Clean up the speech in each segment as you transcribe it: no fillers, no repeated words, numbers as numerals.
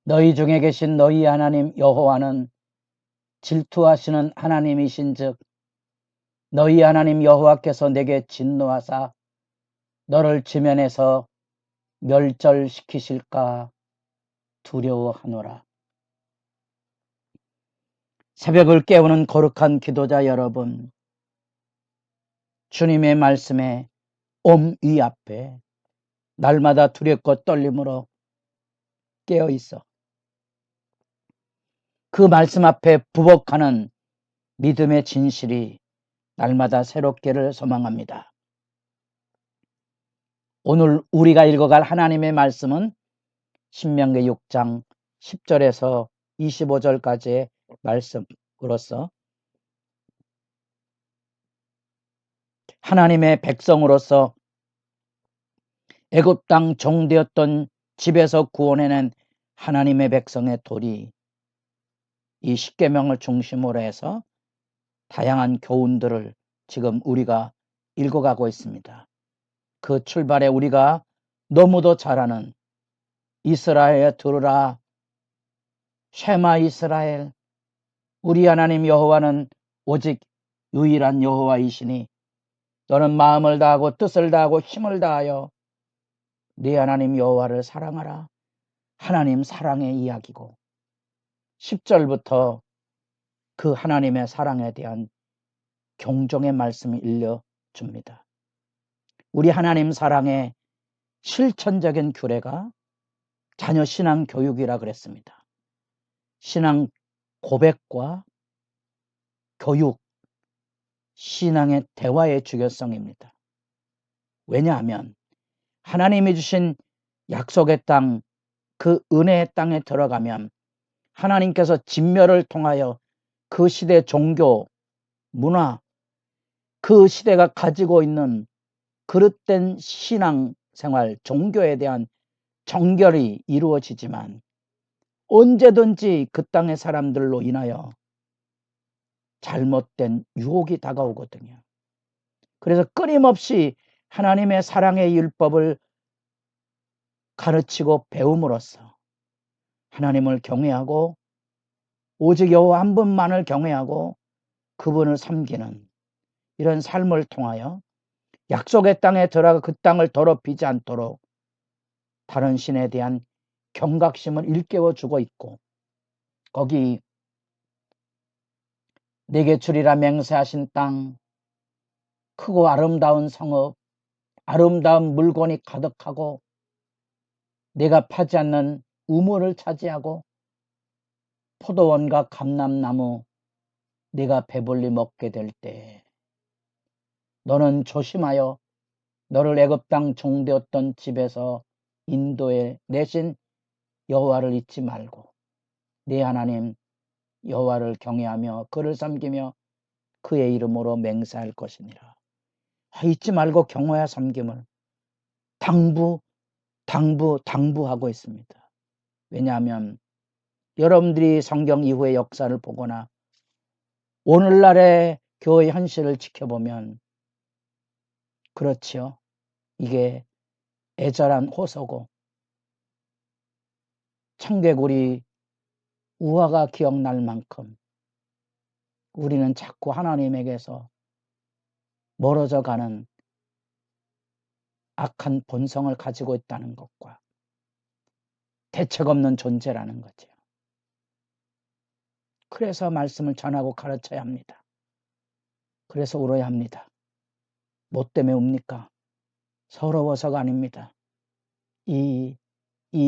너희 중에 계신 너희 하나님 여호와는 질투하시는 하나님이신즉 너희 하나님 여호와께서 내게 진노하사 너를 지면에서 멸절시키실까 두려워하노라. 새벽을 깨우는 거룩한 기도자 여러분, 주님의 말씀에 엄위 앞에 날마다 두렵고 떨림으로 깨어있어 그 말씀 앞에 부복하는 믿음의 진실이 날마다 새롭기를 소망합니다. 오늘 우리가 읽어갈 하나님의 말씀은 신명기 6장 10절에서 25절까지의 말씀으로서 하나님의 백성으로서 애굽 땅 종되었던 집에서 구원해낸 하나님의 백성의 도리, 이 십계명을 중심으로 해서 다양한 교훈들을 지금 우리가 읽어가고 있습니다. 그 출발에 우리가 너무도 잘 아는 이스라엘 들으라, 쉐마 이스라엘, 우리 하나님 여호와는 오직 유일한 여호와이시니 너는 마음을 다하고 뜻을 다하고 힘을 다하여 네 하나님 여호와를 사랑하라. 하나님 사랑의 이야기고 10절부터 그 하나님의 사랑에 대한 경종의 말씀을 일러줍니다. 우리 하나님 사랑의 실천적인 규례가 자녀 신앙 교육이라 그랬습니다. 신앙 고백과 교육, 신앙의 대화의 중요성입니다. 왜냐하면 하나님이 주신 약속의 땅, 그 은혜의 땅에 들어가면 하나님께서 진멸을 통하여 그 시대 종교, 문화, 그 시대가 가지고 있는 그릇된 신앙생활, 종교에 대한 정결이 이루어지지만 언제든지 그 땅의 사람들로 인하여 잘못된 유혹이 다가오거든요. 그래서 끊임없이 하나님의 사랑의 율법을 가르치고 배움으로써 하나님을 경외하고 오직 여호와 한 분만을 경외하고 그분을 섬기는 이런 삶을 통하여 약속의 땅에 들어가 그 땅을 더럽히지 않도록 다른 신에 대한 경각심을 일깨워주고 있고, 거기 내게 주리라 맹세하신 땅, 크고 아름다운 성읍, 아름다운 물건이 가득하고 내가 파지 않는 우물을 차지하고 포도원과 감람나무 내가 배불리 먹게 될 때 너는 조심하여 너를 애굽 땅 종되었던 집에서 인도해 내신 여호와를 잊지 말고 네 하나님 여호와를 경외하며 그를 섬기며 그의 이름으로 맹세할 것이니라. 잊지 말고 경외와 섬김을 당부하고 있습니다. 왜냐하면 여러분들이 성경 이후의 역사를 보거나 오늘날의 교회 현실을 지켜보면 그렇지요. 이게 애절한 호소고 청개구리 우화가 기억날 만큼 우리는 자꾸 하나님에게서 멀어져 가는 악한 본성을 가지고 있다는 것과 대책 없는 존재라는 거죠. 그래서 말씀을 전하고 가르쳐야 합니다. 그래서 울어야 합니다. 뭐 때문에 웁니까? 서러워서가 아닙니다. 이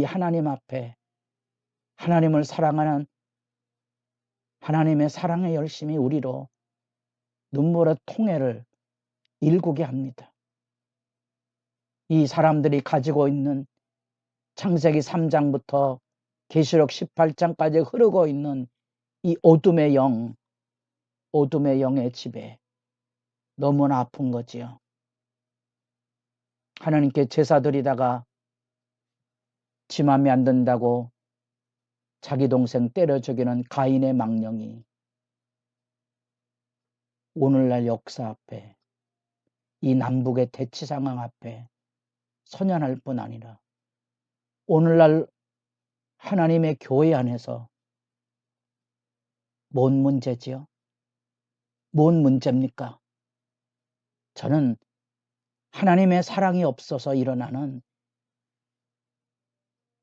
하나님 앞에 하나님을 사랑하는 하나님의 사랑의 열심이 우리로 눈물의 통해를 일구게 합니다. 이 사람들이 가지고 있는 창세기 3장부터 계시록 18장까지 흐르고 있는 이 어둠의 영의 지배, 너무나 아픈 거지요. 하나님께 제사 드리다가 지 맘에 안 든다고 자기 동생 때려 죽이는 가인의 망령이 오늘날 역사 앞에 이 남북의 대치 상황 앞에 선언할 뿐 아니라 오늘날 하나님의 교회 안에서 뭔 문제지요? 뭔 문제입니까? 저는 하나님의 사랑이 없어서 일어나는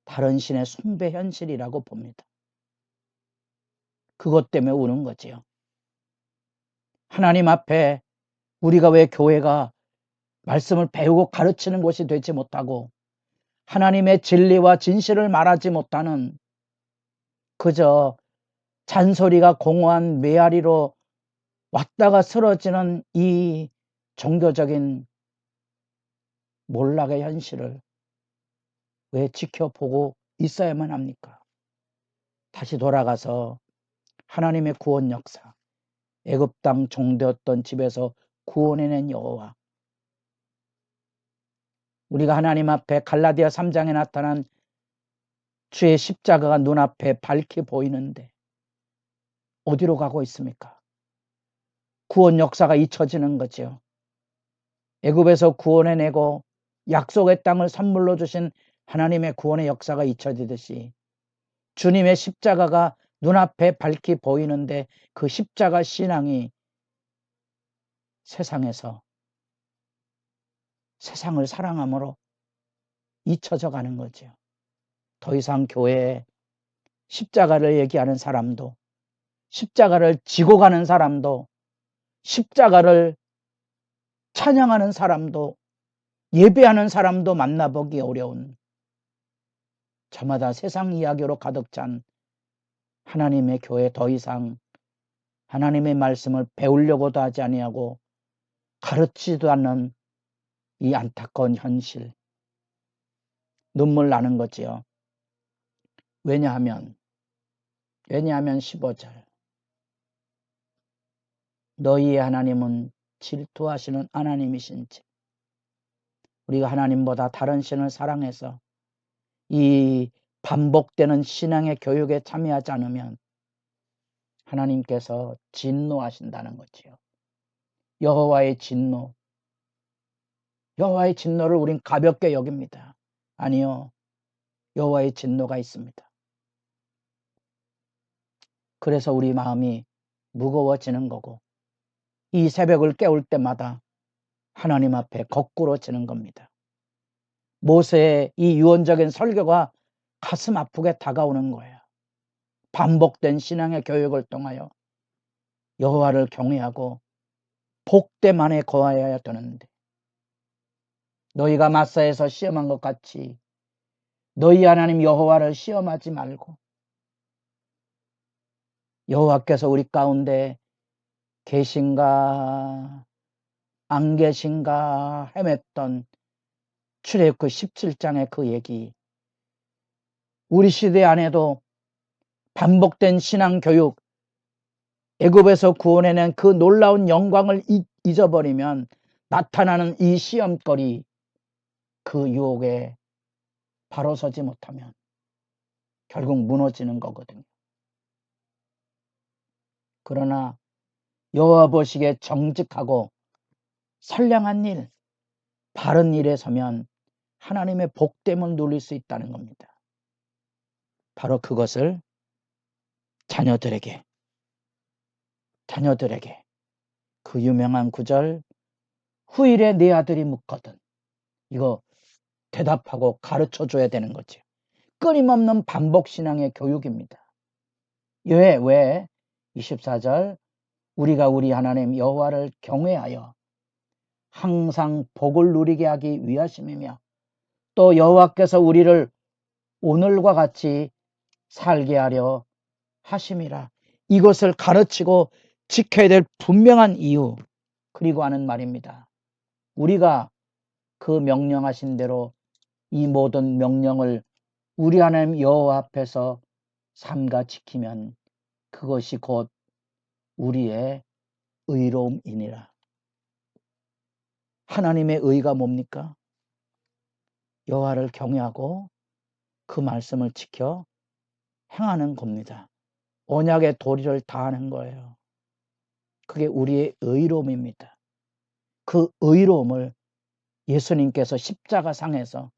다른 신의 숭배 현실이라고 봅니다. 그것 때문에 우는 거지요. 하나님 앞에 우리가 왜 교회가 말씀을 배우고 가르치는 곳이 되지 못하고 하나님의 진리와 진실을 말하지 못하는 그저 잔소리가 공허한 메아리로 왔다가 쓰러지는 이 종교적인 몰락의 현실을 왜 지켜보고 있어야만 합니까? 다시 돌아가서 하나님의 구원 역사, 애굽 땅 종되었던 집에서 구원해낸 여호와, 우리가 하나님 앞에 갈라디아 3장에 나타난 주의 십자가가 눈앞에 밝게 보이는데 어디로 가고 있습니까? 구원 역사가 잊혀지는 거죠. 애굽에서 구원해내고 약속의 땅을 선물로 주신 하나님의 구원의 역사가 잊혀지듯이 주님의 십자가가 눈앞에 밝게 보이는데 그 십자가 신앙이 세상에서 세상을 사랑함으로 잊혀져 가는 거죠. 더 이상 교회에 십자가를 얘기하는 사람도, 십자가를 지고 가는 사람도, 십자가를 찬양하는 사람도, 예배하는 사람도 만나보기 어려운, 저마다 세상 이야기로 가득 찬 하나님의 교회, 더 이상 하나님의 말씀을 배우려고도 하지 아니하고 가르치지도 않는 이 안타까운 현실, 눈물 나는 거지요. 왜냐하면 15절, 너희의 하나님은 질투하시는 하나님이신지, 우리가 하나님보다 다른 신을 사랑해서 이 반복되는 신앙의 교육에 참여하지 않으면 하나님께서 진노하신다는 거지요. 여호와의 진노, 여호와의 진노를 우린 가볍게 여깁니다. 아니요, 여호와의 진노가 있습니다. 그래서 우리 마음이 무거워지는 거고 이 새벽을 깨울 때마다 하나님 앞에 거꾸로지는 겁니다. 모세의 이 유언적인 설교가 가슴 아프게 다가오는 거예요. 반복된 신앙의 교육을 통하여 여호와를 경외하고 복됨만에 거하여야 되는데 너희가 마사에서 시험한 것 같이 너희 하나님 여호와를 시험하지 말고 여호와께서 우리 가운데 계신가 안 계신가 헤맸던 출애굽기 17장의 그 얘기, 우리 시대 안에도 반복된 신앙 교육, 애굽에서 구원해낸 그 놀라운 영광을 잊어버리면 나타나는 이 시험거리, 그 유혹에 바로 서지 못하면 결국 무너지는 거거든요. 그러나 여호와 보시기에 정직하고 선량한 일, 바른 일에 서면 하나님의 복됨을 누릴 수 있다는 겁니다. 바로 그것을 자녀들에게 그 유명한 구절, 후일에 네 아들이 묻거든, 이거 대답하고 가르쳐줘야 되는 거죠. 끊임없는 반복신앙의 교육입니다. 왜? 24절, 우리가 우리 하나님 여호와를 경외하여 항상 복을 누리게 하기 위하심이며 또 여호와께서 우리를 오늘과 같이 살게 하려 하심이라. 이것을 가르치고 지켜야 될 분명한 이유, 그리고 하는 말입니다. 우리가 그 명령하신 대로 이 모든 명령을 우리 하나님 여호와 앞에서 삼가 지키면 그것이 곧 우리의 의로움이니라. 하나님의 의가 뭡니까? 여호와를 경외하고 그 말씀을 지켜 행하는 겁니다. 언약의 도리를 다하는 거예요. 그게 우리의 의로움입니다. 그 의로움을 예수님께서 십자가상에서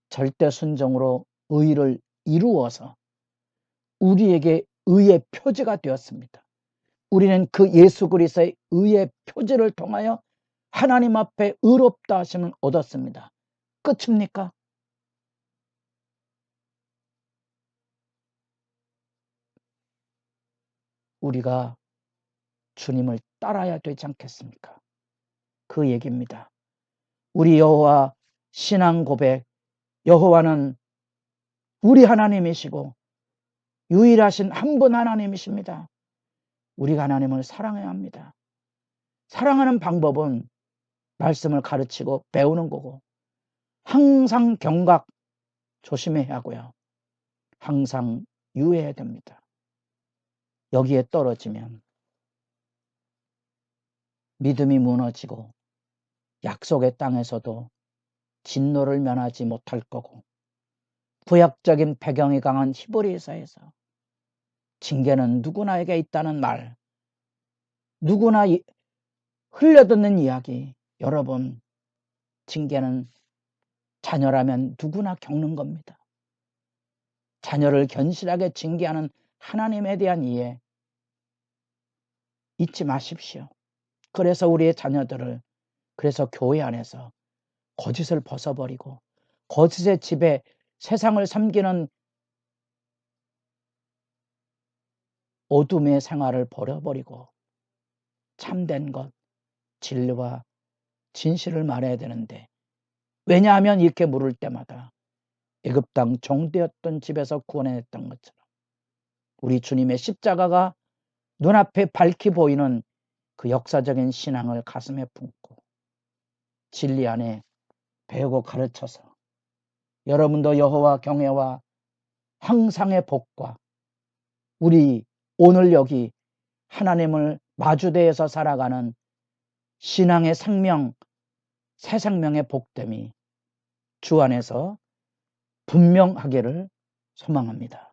절대 순종으로 의를 이루어서 우리에게 의의 표지가 되었습니다. 우리는 그 예수 그리스도의 의의 표지를 통하여 하나님 앞에 의롭다 하심을 얻었습니다. 끝입니까? 우리가 주님을 따라야 되지 않겠습니까? 그 얘기입니다. 우리 여호와 신앙 고백, 여호와는 우리 하나님이시고 유일하신 한 분 하나님이십니다. 우리가 하나님을 사랑해야 합니다. 사랑하는 방법은 말씀을 가르치고 배우는 거고, 항상 경각 조심해야 하고요. 항상 유의해야 됩니다. 여기에 떨어지면 믿음이 무너지고 약속의 땅에서도 진노를 면하지 못할 거고, 구약적인 배경이 강한 히브리서에서 징계는 누구나에게 있다는 말, 누구나 흘려듣는 이야기, 여러분, 징계는 자녀라면 누구나 겪는 겁니다. 자녀를 견실하게 징계하는 하나님에 대한 이해 잊지 마십시오. 그래서 우리의 자녀들을, 그래서 교회 안에서 거짓을 벗어버리고 거짓의 집에 세상을 섬기는 어둠의 생활을 버려버리고 참된 것, 진리와 진실을 말해야 되는데, 왜냐하면 이렇게 물을 때마다 애굽 땅 종되었던 집에서 구원해냈던 것처럼 우리 주님의 십자가가 눈앞에 밝히 보이는 그 역사적인 신앙을 가슴에 품고 진리 안에 배우고 가르쳐서 여러분도 여호와 경외와 항상의 복과 우리 오늘 여기 하나님을 마주대해서 살아가는 신앙의 생명, 새 생명의 복됨이 주 안에서 분명하기를 소망합니다.